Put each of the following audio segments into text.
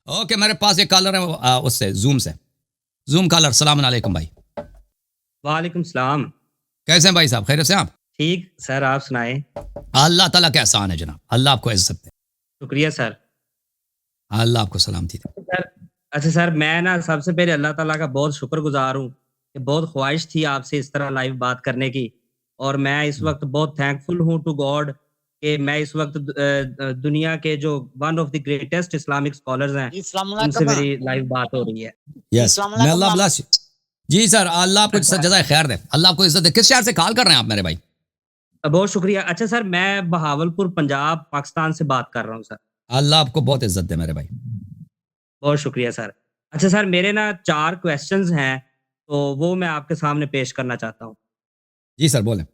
Okay میرے پاس ایک collar ہے اس سے زوم کالر. السلام علیکم بھائی. وعلیکم السلام. کیسے ہیں بھائی صاحب؟ خیریت سے آپ؟ ٹھیک سر، آپ سنائیں. اللہ تعالیٰ کا احسان ہے جناب. اللہ آپ کو عزت دے. شکریہ سر. اللہ آپ کو سلامتی دے. اچھا سر، میں نا سب سے پہلے اللہ تعالیٰ کا بہت شکر گزار ہوں کہ بہت خواہش تھی آپ سے اس طرح لائیو بات کرنے کی، اور میں اس وقت بہت تھینکفل ہوں ٹو گاڈ کہ میں اس وقت دنیا کے جو one of the greatest Islamic scholars ہیں ان سے میری لائیو بات ہو رہی ہے. یس میں اللہ بلاس. جی سر، اللہ آپ کو جزائے خیر دے. اللہ آپ کو عزت دے. کس شہر سے کال کر رہے ہیں آپ میرے بھائی؟ بہت شکریہ. اچھا سر، میں بہاولپور پنجاب پاکستان سے بات کر رہا ہوں سر. اللہ آپ کو بہت عزت دے میرے بھائی. بہت شکریہ سر. اچھا سر، میرے نا 4 کویسچنز ہیں تو وہ میں آپ کے سامنے پیش کرنا چاہتا ہوں. جی سر بولیں.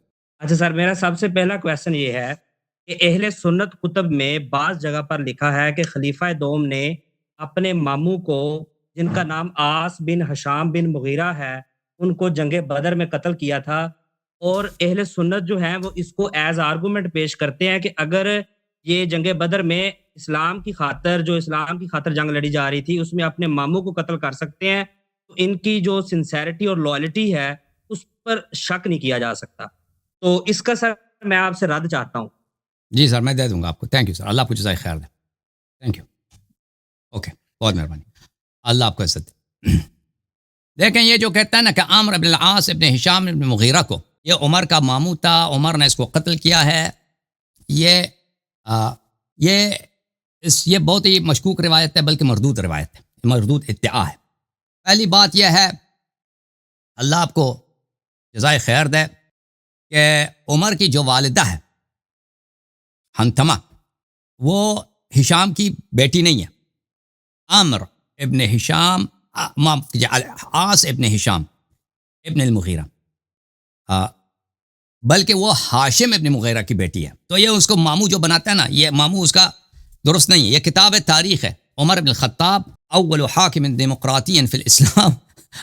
اچھا سر، میرا سب سے پہلا کویسچن یہ ہے کہ اہل سنت کتب میں بعض جگہ پر لکھا ہے کہ خلیفہ دوم نے اپنے ماموں کو، جن کا نام آس بن حشام بن مغیرہ ہے، ان کو جنگ بدر میں قتل کیا تھا. اور اہل سنت جو ہیں وہ اس کو ایز آرگومنٹ پیش کرتے ہیں کہ اگر یہ جنگ بدر میں اسلام کی خاطر جنگ لڑی جا رہی تھی، اس میں اپنے ماموں کو قتل کر سکتے ہیں، تو ان کی جو سنسیرٹی اور لوائلٹی ہے اس پر شک نہیں کیا جا سکتا. تو اس کا سر میں آپ سے رد چاہتا ہوں. جی سر میں دے دوں گا آپ کو. Thank you sir. اللہ آپ کو جزائے خیر دے. Thank you. اوکے بہت مہربانی. اللہ آپ کو عزت دے. دیکھیں یہ جو کہتا ہے نا کہ عامر بن العاص ابن ہشام ابن مغیرہ کو، یہ عمر کا ماموں تھا، عمر نے اس کو قتل کیا ہے، یہ بہت ہی مشکوک روایت ہے، بلکہ مردود روایت ہے، مردود ادعا ہے. پہلی بات یہ ہے، اللہ آپ کو جزائے خیر دے، کہ عمر کی جو والدہ ہے حنتمہ، وہ ہشام کی بیٹی نہیں ہے. عامر ابن ہشام، عاص ابن ہشام ابن المغیرہ، بلکہ وہ ہاشم ابن مغیرہ کی بیٹی ہے. تو یہ اس کو ماموں جو بناتا ہے نا، یہ ماموں اس کا درست نہیں ہے. یہ کتاب تاریخ ہے. عمر ابن الخطاب اول حاکم دیمقراطی فی الاسلام،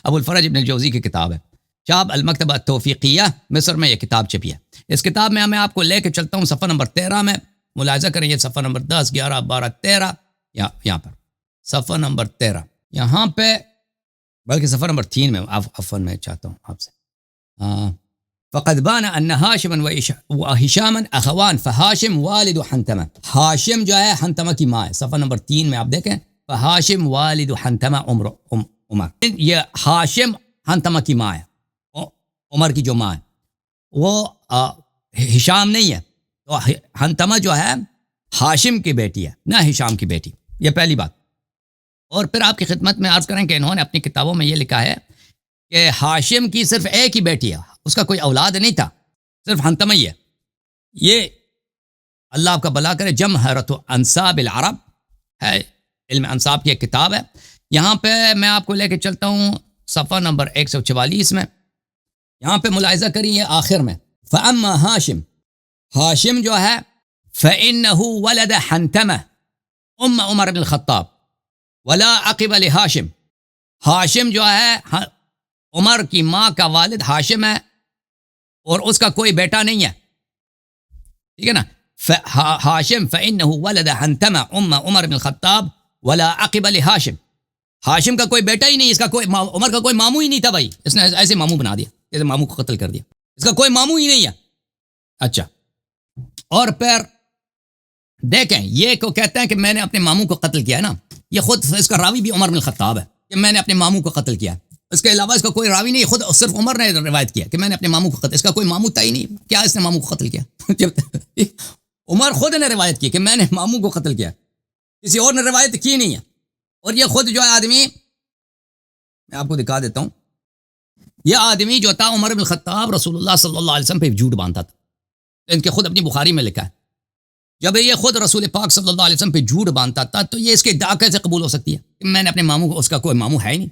ابو الفرج ابن الجوزی کی کتاب ہے. شاب المکتبہ التوفیقیہ مصر میں یہ کتاب چھپی ہے. اس کتاب میں میں آپ کو لے کے چلتا ہوں صفحہ نمبر 13 میں. ملاحظہ کریں، یہ صفحہ نمبر 10 11 12 13 یہاں پر صفحہ نمبر 13 یہاں پہ، بلکہ صفحہ نمبر 3 میں عفوا میں چاہتا ہوں آپ سے. فقد بان ان ہاشم و ہشاما اخوان فہاشم والد حنتمہ. ہاشم جو ہے حنتمہ کی ماں ہے. صفحہ نمبر 3 میں آپ دیکھیں، فہاشم والد حنتمہ عمر. یہ ہاشم حنتمہ کی ماں ہے، عمر کی جو ماں ہے وہ ہشام نہیں ہے. تو حنتمہ جو ہے ہاشم کی بیٹی ہے، نہ ہشام کی بیٹی. یہ پہلی بات. اور پھر آپ کی خدمت میں عرض کریں کہ انہوں نے اپنی کتابوں میں یہ لکھا ہے کہ ہاشم کی صرف ایک ہی بیٹی ہے، اس کا کوئی اولاد نہیں تھا، صرف حنتمہ ہی ہے. یہ اللہ آپ کا بھلا کرے، جمہرۃ انساب العرب ہے، علم انساب کی ایک کتاب ہے. یہاں پہ میں آپ کو لے کے چلتا ہوں صفحہ نمبر 144 میں. یہاں پہ ملاحظہ کریے آخر میں، فَأَمَّا ہاشم جو ہے فَإِنَّهُ وَلَدَ حَنْتَمَةَ أُمَّ عمر بن الخطاب ولا عقب لہاشم. ہاشم جو ہے عمر کی ماں کا والد ہاشم ہے، اور اس کا کوئی بیٹا نہیں ہے. ٹھیک ہے نا. ہاشم فإنه ولد حنتمہ ام عمر بن الخطاب ولا عقب لہاشم. ہاشم کا کوئی بیٹا ہی نہیں، اس کا کوئی عمر کا کوئی ماموں ہی نہیں تھا. بھائی اس نے ایسے ماموں بنا دیا، ایسے ماموں کو قتل کر دیا، اس کا کوئی ماموں ہی نہیں ہے. اچھا، اور پھر دیکھیں یہ کو کہتا ہے کہ میں نے اپنے ماموں کو قتل کیا ہے نا. یہ خود اس کا راوی بھی عمر بن الخطاب ہے کہ میں نے اپنے ماموں کو قتل کیا. اس کے علاوہ اس کا کوئی راوی نہیں، خود صرف عمر نے روایت کیا کہ میں نے اپنے ماموں کو قتل. اس کا کوئی ماموں تھا ہی نہیں. کیا اس نے ماموں کو قتل کیا؟ عمر خود نے روایت کی کہ میں نے ماموں کو قتل کیا، کسی اور نے روایت کی نہیں ہے. اور یہ خود جو ہے آدمی، میں آپ کو دکھا دیتا ہوں، یہ آدمی جو تھا عمر بن الخطاب رسول اللہ صلی اللہ علیہ وسلم پہ جھوٹ باندھتا تھا. ان کے خود اپنی بخاری میں لکھا ہے. جب یہ خود رسول پاک صلی اللہ علیہ وسلم پہ جھوٹ باندھتا تھا تو یہ اس کے ادعا کیسے قبول ہو سکتی ہے کہ میں نے اپنے ماموں کو، اس کا کوئی ماموں ہے ہی نہیں.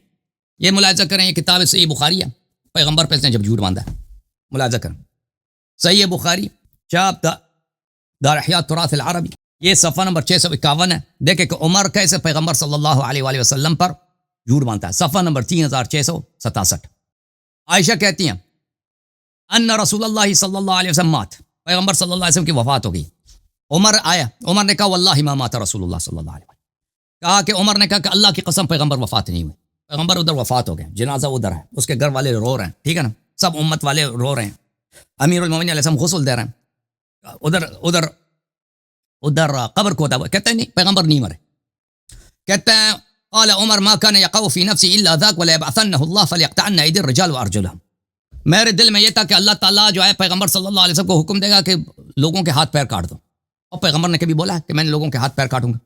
یہ ملاحظہ کریں، یہ کتاب صحیح بخاری ہے، پیغمبر پہ اس نے جب جھوٹ باندھا ہے. ملاحظہ کریں صحیح بخاری چاپ دار احیاء تراث العربی، یہ صفحہ نمبر 651 ہے. دیکھیں کہ عمر کیسے پیغمبر صلی اللہ علیہ وآلہ وسلم پر جھوٹ باندھتا ہے. صفحہ نمبر 3667. عائشہ کہتی ہیں ان رسول اللہ صلی اللہ علیہ وسلم مات، پیغمبر صلی اللہ علیہ وسلم کی وفات ہو گئی. عمر آیا، عمر نے کہا واللہ ما مات رسول اللہ صلی اللہ علیہ وسلم. کہا کہ عمر نے کہا کہ اللہ کی قسم پیغمبر وفات نہیں ہوئے، پیغمبر ادھر وفات ہو گئے، جنازہ ادھر ہے، اس کے گھر والے رو رہے ہیں، ٹھیک ہے نا، سب امت والے رو رہے ہیں، امیر المومنین علیہ السلام غسل دے رہے ہیں، ادھر قبر کھودا ہوا، کہتے ہیں نہیں پیغمبر نہیں مرے، کہتے ہیں قال عمر ما كان يقع في نفسي الا ذاك ولا يبعثنه الله فليقطعن ايدي الرجال وارجلهم، میرے دل میں یہ تھا کہ اللہ تعالیٰ جو ہے پیغمبر صلی اللہ علیہ وسلم کو حکم دے گا کہ لوگوں کے ہاتھ پیر کاٹ دو، اور پیغمبر نے کبھی بولا کہ میں نے لوگوں کے ہاتھ پیر کاٹوں گا؟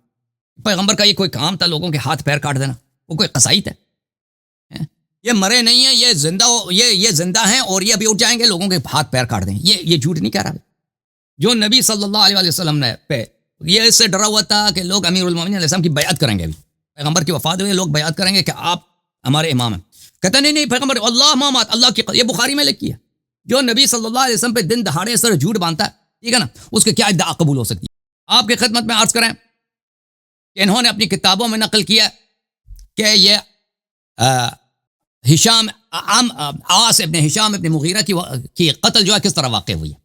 پیغمبر کا یہ کوئی کام تھا لوگوں کے ہاتھ پیر کاٹ دینا؟ وہ کوئی قصائد ہے؟ یہ مرے نہیں ہیں، یہ زندہ ہیں اور یہ ابھی اٹھ جائیں گے لوگوں کے ہاتھ پیر کاٹ دیں، یہ جھوٹ نہیں کہہ رہا جو نبی صلی اللہ علیہ وسلم نے پہ یہ اس سے ڈرا ہوا تھا کہ لوگ امیر المومنین علیہ السلام کی بیعت کریں گے، ابھی پیغمبر کی وفات ہوئی، لوگ بیعت کریں گے کہ آپ ہمارے امام ہیں، کہتا نہیں پیغمبر اللہ مامات اللہ کی، یہ بخاری میں لکھی ہے، جو نبی صلی اللہ علیہ وسلم پہ دن دہاڑے اس طرح جھوٹ باندھتا ہے، ٹھیک ہے نا، اس کے کیا ادعا قبول ہو سکتی ہے؟ آپ کی خدمت میں عرض کریں کہ انہوں نے اپنی کتابوں میں نقل کیا کہ یہ ہشام عاص ابن ہشام ابن مغیرہ کی قتل جو ہے کس طرح واقع ہوئی ہے،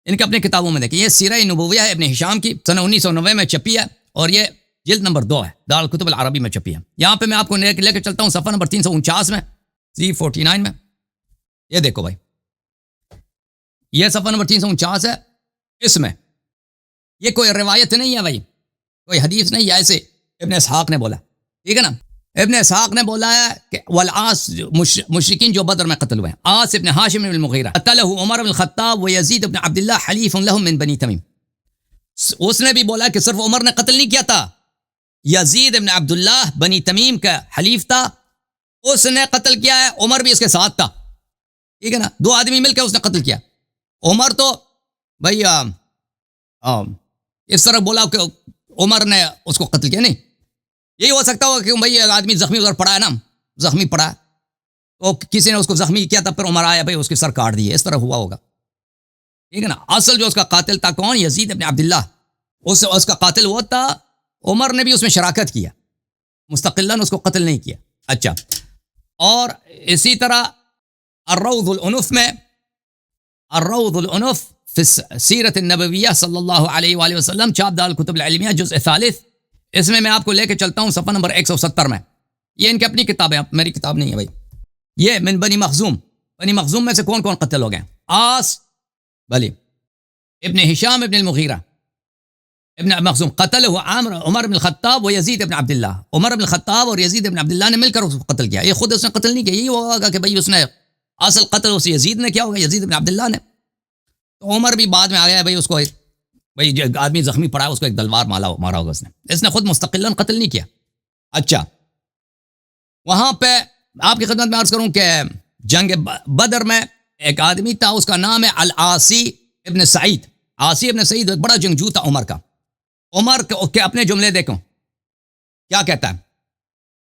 ان کے اپنے کتابوں میں دیکھیں، یہ سیرہ نبویہ ہے ابن ہشام کی، سنہ 1990 میں چھپی ہے، اور یہ جلد نمبر 2 ہے، دارالکتب العربی میں چھپی ہے۔ یہاں پہ میں آپ کو لے کے چلتا ہوں صفحہ نمبر 349 میں، 349 میں، یہ دیکھو بھائی، یہ صفحہ نمبر 349 ہے، اس میں یہ کوئی روایت نہیں ہے بھائی، کوئی حدیث نہیں ہے، ایسے ابن اسحاق نے بولا، ٹھیک ہے نا، ابن اسحاق نے بولا ہے کہ والعاص مشرکین جو بدر میں قتل ہوئے ہیں، عاص ابن ہاشم بن المغیرہ قتلہ عمر بن الخطاب ویزید بن عبداللہ حلیف لهم من بنی تمیم، اس نے بھی بولا کہ صرف عمر نے قتل نہیں کیا تھا، یزید ابن عبداللہ بنی تمیم کا حلیف تھا، اس نے قتل کیا ہے، عمر بھی اس کے ساتھ تھا، ٹھیک ہے نا، 2 آدمی مل کے اس نے قتل کیا، عمر تو بھائی اس طرح بولا کہ عمر نے اس کو قتل کیا، نہیں، یہی ہو سکتا ہوگا کہ بھائی آدمی زخمی ادھر پڑا ہے نا، زخمی پڑا ہے تو کسی نے اس کو زخمی کیا تھا، پھر عمر آیا بھائی اس کی سر کاٹ دی، اس طرح ہوا ہوگا، ٹھیک ہے نا، اصل جو اس کا قاتل تھا کون؟ یزید ابن عبداللہ، اس کا قاتل وہ تھا، عمر نے بھی اس میں شراکت کیا، مستقلاً اس کو قتل نہیں کیا۔ اچھا، اور اسی طرح الروض العنف فی سیرت النبویہ صلی اللہ علیہ وآلہ وسلم، چاپ دارالکتب العلمیہ، جزء ثالث، اس میں آپ کو لے کے چلتا ہوں صفحہ نمبر 170 میں، یہ ان کی اپنی کتاب ہے، میری کتاب نہیں ہے بھائی، یہ من بنی مخزوم میں سے کون کون قتل ہو گئے؟ عاص بلی ابن ہشام ابن المغیرہ ابن مخزوم قتل ہوا عمر بن الخطاب و یزید ابن عبداللہ، عمر بن الخطاب اور یزید ابن عبداللہ نے مل کر اس کو قتل کیا، یہ خود اس نے قتل نہیں کیا، یہی ہوگا کہ بھائی اس نے اصل قتل اس یزید نے کیا ہوگا، یزید ابن عبداللہ نے، تو عمر بھی بعد میں آ گیا بھائی، اس کو بھائی جو آدمی زخمی پڑا ہے اس کو ایک تلوار مارا ہوگا اس نے خود مستقلاً قتل نہیں کیا۔ اچھا، وہاں پہ آپ کی خدمت میں عرض کروں کہ جنگ بدر میں ایک آدمی تھا، اس کا نام ہے العاصی ابن سعید، عاصی ابن سعید ایک بڑا جنگجو تھا عمر کا، عمر کے اپنے جملے دیکھو کیا کہتا ہے،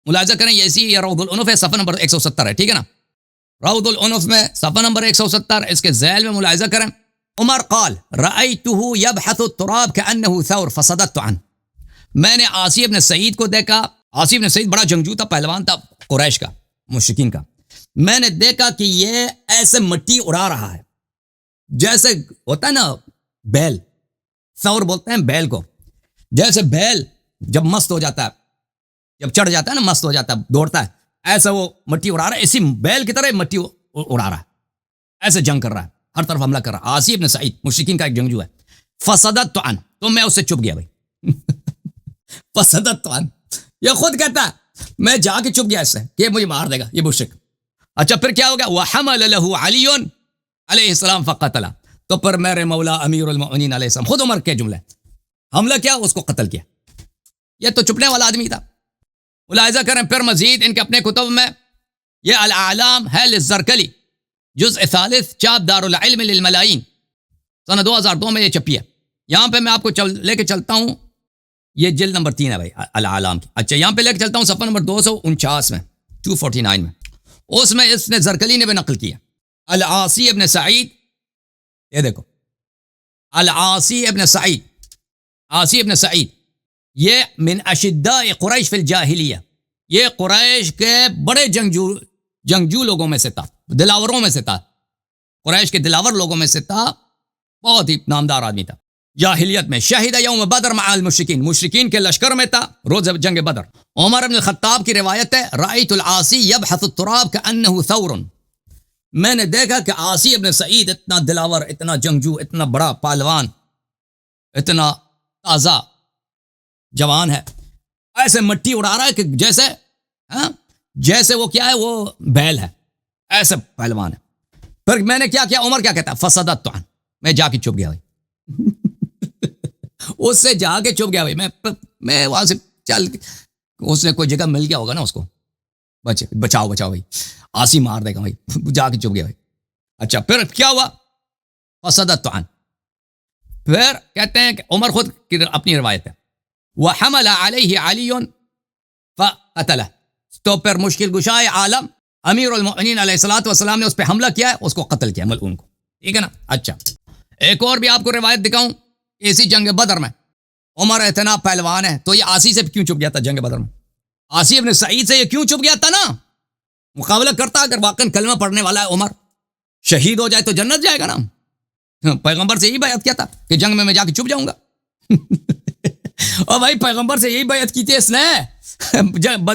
ملاحظہ کریں، یہ روض العنف ہے، صفحہ نمبر 170 ہے، ٹھیک ہے نا، روض العنف میں صفحہ نمبر 170، اس کے ذیل میں ملاحظہ کریں، عمر قال رأيته يبحث التراب كأنه ثور فصددت عنه، میں نے عاصی ابن سعید کو دیکھا، عاصی ابن سعید بڑا جنگجو تھا، پہلوان تھا قریش کا، مشرکین کا، میں نے دیکھا کہ یہ ایسے مٹی اڑا رہا ہے جیسے ہوتا ہے نا بیل، ثور بولتے ہیں بیل کو، جیسے بیل جب مست ہو جاتا ہے، جب چڑھ جاتا ہے نا، مست ہو جاتا ہے، دوڑتا ہے، ایسا وہ مٹی اڑا رہا ہے، اسی بیل کی طرح مٹی اڑا رہا ہے، ایسے جنگ کر رہا ہے، ہر طرف حملہ کر رہا ہے، عاصی ابن سعید مشرکین کا ایک جنگجو ہے، فصددت عنہ، تو میں اس سے چھپ گیا بھائی فصددت عنہ، یہ خود کہتا ہے میں جا کے چھپ گیا اس سے کہ مجھے مار دے گا یہ مشرک۔ اچھا، پھر کیا ہو گیا؟ وحمل له علی علیہ السلام فقتل، تو پھر میرے مولا امیر المؤمنین علیہ السلام، خود عمر کے جملے، حملہ کیا، اس کو قتل کیا، یہ تو چھپنے والا آدمی تھا۔ ملاحظہ کریں پھر مزید ان کے اپنے کتب میں، یہ الاعلام ہے للزرکلی، جزء ثالث، چاپ دار العلم للملائی، سنہ 2002 میں یہ چھپی ہے، یہاں پہ میں آپ کو لے کے چلتا ہوں، یہ جلد نمبر 3 ہے بھائی الاعلام کی۔ اچھا، یہاں پہ لے کے چلتا ہوں صفحہ نمبر 249 میں، 249 میں، اس میں اس نے زرکلی نے بھی نقل کیا، العاصی ابن سعید، یہ دیکھو العاصی ابن سعید، عاصی ابن سعید، یہ من اشداء قریش فی الجاہلیہ، یہ قریش کے بڑے جنگجو لوگوں میں سے تھا، دلاوروں میں سے تھا، قریش کے دلاور لوگوں میں سے تھا، بہت ہی نامدار آدمی تھا۔ جاہلیت میں. شہید یوم بدر مع المشرکین, مشرکین کے لشکر میں تھا روز جنگ بدر. عمر بن الخطاب کی روایت ہے, رأیت العاصی یبحث التراب کأنہ ثور, میں نے دیکھا کہ عاصی ابن سعید اتنا دلاور, اتنا جنگجو, اتنا بڑا پہلوان, اتنا تازہ جوان ہے, ایسے مٹی اڑا رہا ہے کہ جیسے وہ کیا ہے, وہ بیل ہے, ایسے پہلوان ہے. پھر میں نے کیا کیا, عمر کیا کہتا ہے, فصدت عن, میں جا کے چھپ گیا بھائی. اس سے جا کے چھپ گیا بھائی, میں وہاں سے چل, اس نے کوئی جگہ مل گیا ہوگا نا اس کو, بچاؤ بھائی, آسی مار دے گا بھائی, جا کے چھپ گیا بھائی. اچھا پھر کیا ہوا, فصدت عن. پھر کہتے ہیں کہ عمر خود کی اپنی روایت ہے, وحمل علیہ علی فقتلہ, تو پھر مشکل گشائے عالم امیر المؤمنین علیہ الصلوۃ والسلام نے اس پہ حملہ کیا ہے, اس کو قتل کیا ملعون کو, ٹھیک ہے نا. اچھا ایک اور بھی آپ کو روایت دکھاؤں, اسی جنگ بدر میں عمر اتنا پہلوان ہے, تو یہ آسی سے کیوں چھپ گیا تھا جنگ بدر میں, آسی ابن سعید سے یہ کیوں چھپ گیا تھا نا, مقابلہ کرتا اگر واقعا کلمہ پڑھنے والا ہے عمر, شہید ہو جائے تو جنت جائے گا نا. پیغمبر سے یہی بیعت کیا تھا کہ جنگ میں جا کے چھپ جاؤں گا. اور بھائی پیغمبر سے یہی بیعت کی تھی اس نے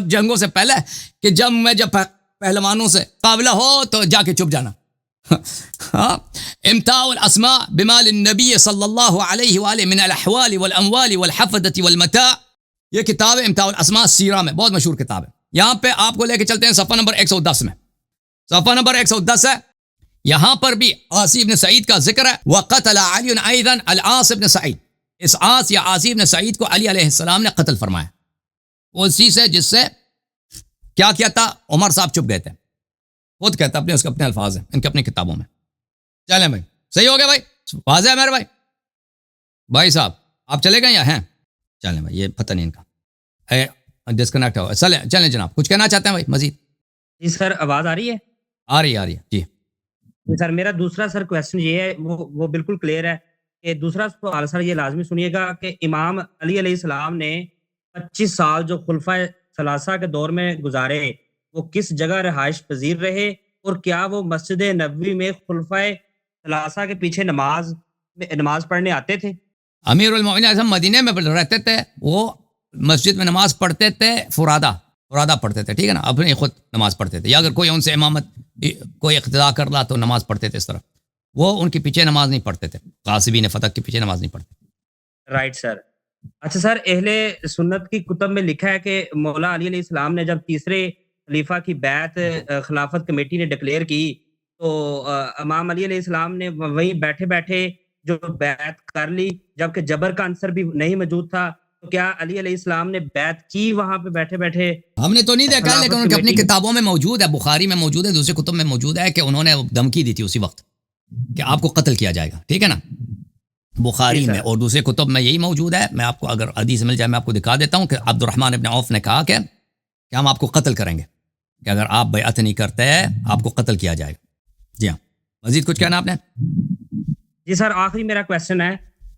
جنگوں سے پہلے, کہ جب پہلوانوں سے قابلہ ہو تو جا کے چھپ جانا. امتاع الاسماء بمال النبی صلی اللہ علیہ وآلہ من الاحوال والاموال والحفظة والمتاع, یہ کتاب ہے امتاع الاسماء, سیرہ میں بہت مشہور کتاب ہے. یہاں پہ آپ کو لے کے چلتے ہیں صفحہ نمبر 110 میں, صفحہ نمبر 110 ہے. یہاں پر بھی عاصی بن سعید کا ذکر ہے, وقتل علی ایضا العاص بن سعید, اس عاص یا عاصی بن سعید کو علی علیہ السلام نے قتل فرمایا, اسی سے جس سے کیا کیا تھا, عمر صاحب چھپ گئے تھے. خود کہتا اس کے اپنے الفاظ ہیں ان کے اپنی کتابوں میں. چلیں بھائی, صحیح ہو گیا بھائی, واضح ہے میرے بھائی صاحب, آپ چلے گئے یا ہیں؟ چلیں بھائی, یہ پتہ نہیں ان کا ڈسکنیکٹ ہوا. چلیں جناب, کچھ کہنا چاہتے ہیں بھائی مزید؟ جی سر, آواز آ رہی ہے؟ آ رہی ہے جی. سر میرا دوسرا سر کویسچن یہ ہے, وہ بالکل کلیئر ہے کہ دوسرا سوال سر یہ لازمی سنیے گا کہ امام علی علیہ السلام نے 25 سال جو خلفائے ثلاثہ کے دور میں گزارے, وہ کس جگہ رہائش پذیر رہے, اور کیا وہ مسجد نبوی میں خلفائے ثلاثہ کے پیچھے نماز پڑھنے آتے تھے؟ امیر المؤمنین مدینے میں رہتے تھے, وہ مسجد میں نماز پڑھتے تھے, فرادہ پڑھتے تھے, ٹھیک ہے نا, اپنی خود نماز پڑھتے تھے, یا اگر کوئی ان سے امامت کوئی اقتدا کر لا تو نماز پڑھتے تھے اس طرح, وہ ان کے پیچھے نماز نہیں پڑھتے تھے, غاصبین فتح کے پیچھے نماز نہیں پڑھتے. Right sir. اچھا سر, اہل سنت کی کتب میں لکھا ہے کہ مولا علی علیہ السلام نے جب تیسرے خلیفہ کی بیعت خلافت کمیٹی نے ڈکلیئر کی, تو امام علی علیہ السلام نے وہیں بیٹھے بیٹھے جو بیعت کر لی, جبکہ جبر کا عنصر بھی نہیں موجود تھا. تو کیا علی علیہ السلام نے بیعت کی وہاں پہ بیٹھے بیٹھے؟ ہم نے تو نہیں دیکھا, لیکن ان کی اپنی کتابوں میں موجود ہے, بخاری میں موجود ہے, دوسری کتب میں موجود ہے کہ انہوں نے دھمکی دی تھی اسی وقت کہ آپ کو قتل کیا جائے گا, ٹھیک ہے نا, بخاری میں. اور دوسری کتب میں یہی موجود ہے, میں آپ کو اگر حدیث مل جائے میں آپ کو دکھا دیتا ہوں کہ عبد الرحمن ابن عوف نے کہا کہ ہم آپ کو قتل کریں گے, کہ اگر آپ بیعت نہیں کرتے آپ کو قتل کیا جائے گا. جی ہاں, مزید کچھ کہنا آپ نے؟ جی سر, آخری میرا کویسچن ہے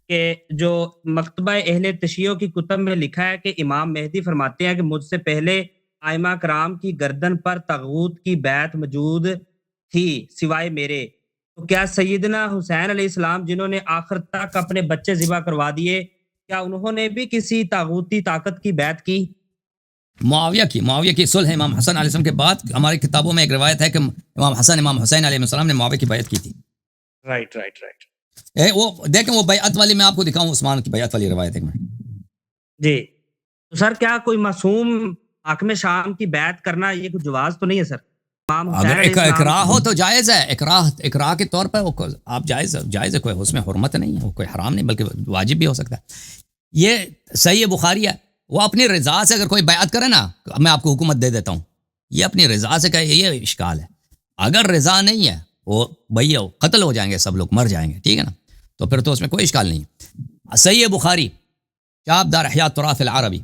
کہ جو مکتبہ اہل تشیع کی کتب میں لکھا ہے کہ امام مہدی فرماتے ہیں کہ مجھ سے پہلے ائمہ کرام کی گردن پر طاغوت کی بیعت موجود تھی سوائے میرے, تو کیا سیدنا حسین علیہ السلام جنہوں نے آخر تک اپنے بچے ذبح کروا دیے, کیا انہوں نے بھی کسی طاغوتی طاقت کی بیعت کی؟ معاویہ کی صلح امام حسن علیہ السلام کے بعد ہماری کتابوں میں ایک روایت ہے کہ امام حسین علیہ السلام نے معاویہ کی بیعت کی تھی. رائٹ. وہ دیکھیں, وہ بیعت والی میں آپ کو دکھاؤں, عثمان کی بیعت والی روایت ہے. جی, تو سر کیا کوئی معصوم حاکم شام کی بیعت کرنا یہ کوئی جواز تو نہیں ہے سر؟ اگر اکراہ ہو تو جائز ہے, اکراہ کے طور پر آپ جائز ہے, کوئی اس میں حرمت نہیں ہے, وہ کوئی حرام نہیں بلکہ واجب بھی ہو سکتا ہے. یہ صحیح بخاری ہے, وہ اپنی رضا سے اگر کوئی بیعت کرے نا, میں آپ کو حکومت دے دیتا ہوں, یہ اپنی رضا سے کہے, یہ اشکال ہے. اگر رضا نہیں ہے, وہ بھیا قتل ہو جائیں گے, سب لوگ مر جائیں گے, ٹھیک ہے نا, تو پھر تو اس میں کوئی اشکال نہیں. صحیح بخاری چاپ دار احیاء التراث العربی,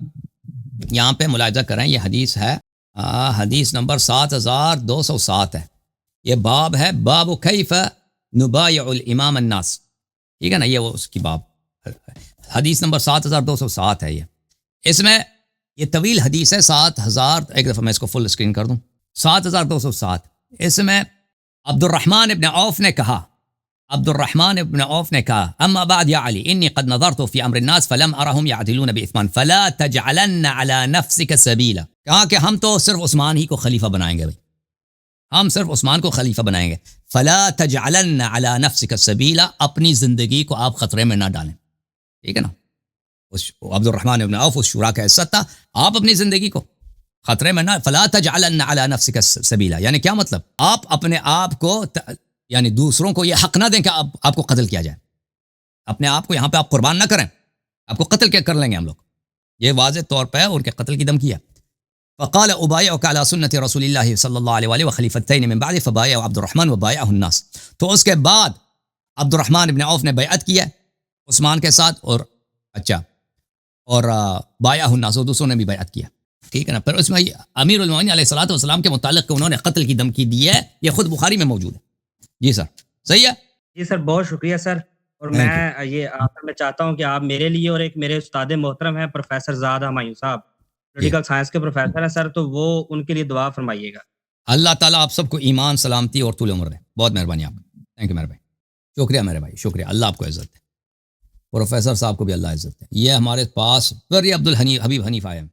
یہاں پہ ملاحظہ کریں, یہ حدیث ہے, حدیث نمبر 7207 ہے. یہ باب ہے, باب کیف نبایع الامام الناس, ٹھیک ہے نا, یہ وہ اس کی باب, حدیث نمبر 7207 ہے. یہ اس میں یہ طویل حدیث ہے, 7000, ایک دفعہ میں اس کو فل اسکرین کر دوں, 7207. اس میں عبد الرحمن ابن عوف نے کہا عبد الرحمن ابن عوف نے کہا اما بعد یا علی انی قد نظرت فی امر الناس فلم ارہم یعدلون باثمان فلا تجعلن علی نفسک سبیلا. کہا کہ ہم تو صرف عثمان ہی کو خلیفہ بنائیں گے بھائی, ہم صرف عثمان کو خلیفہ بنائیں گے. فلا تجعلن علی نفسک سبیلا, اپنی زندگی کو آپ خطرے میں نہ ڈالیں. ٹھیک ہے نا, عبد الرحمن ابن عوف اس شورا کا حصہ تھا, آپ اپنی زندگی کو خطرے میں نہ, فلا تجعلن علی نفسک سبیلا یعنی کیا مطلب, آپ اپنے آپ کو یعنی دوسروں کو یہ حق نہ دیں کہ آپ کو قتل کیا جائے, اپنے آپ کو یہاں پہ آپ قربان نہ کریں, آپ کو قتل کیا کر لیں گے ہم لوگ. یہ واضح طور پہ ان کے قتل کی دھمکی ہے. فقال ابايعك على سنة رسول الله صلی اللہ علیہ وآلہ وخلیفتین من بعد فبايع عبد الرحمن وبايعه الناس. تو اس کے بعد عبد الرحمن ابن عوف نے بیعت کی ہے عثمان کے ساتھ, اور بایعہ الناس, اور دوسروں نے بھی بیعت کیا. ٹھیک ہے نا. پھر اس میں امیر المومنین علیہ الصلوۃ والسلام کے متعلق انہوں نے قتل کی دھمکی دی ہے, یہ خود بخاری میں موجود ہے. جی سر, صحیح ہے. جی سر, بہت شکریہ سر. اور میں یہ آخر میں چاہتا ہوں کہ آپ میرے لیے اور ایک میرے استاد محترم ہیں پروفیسر زاد ہمایوں صاحب, پولیٹیکل سائنس کے پروفیسر ہیں سر, تو وہ ان کے لیے دعا فرمائیے گا. اللہ تعالیٰ آپ سب کو ایمان, سلامتی اور طول عمر دے. بہت مہربانی آپ کی. تھینک یو میرے بھائی, شکریہ میرے بھائی, شکریہ. اللہ آپ کو عزت دے. پروفیسر صاحب کو بھی اللہ عزت دے. یہ ہمارے پاس عبد الحبیب حنیف آئے ہیں.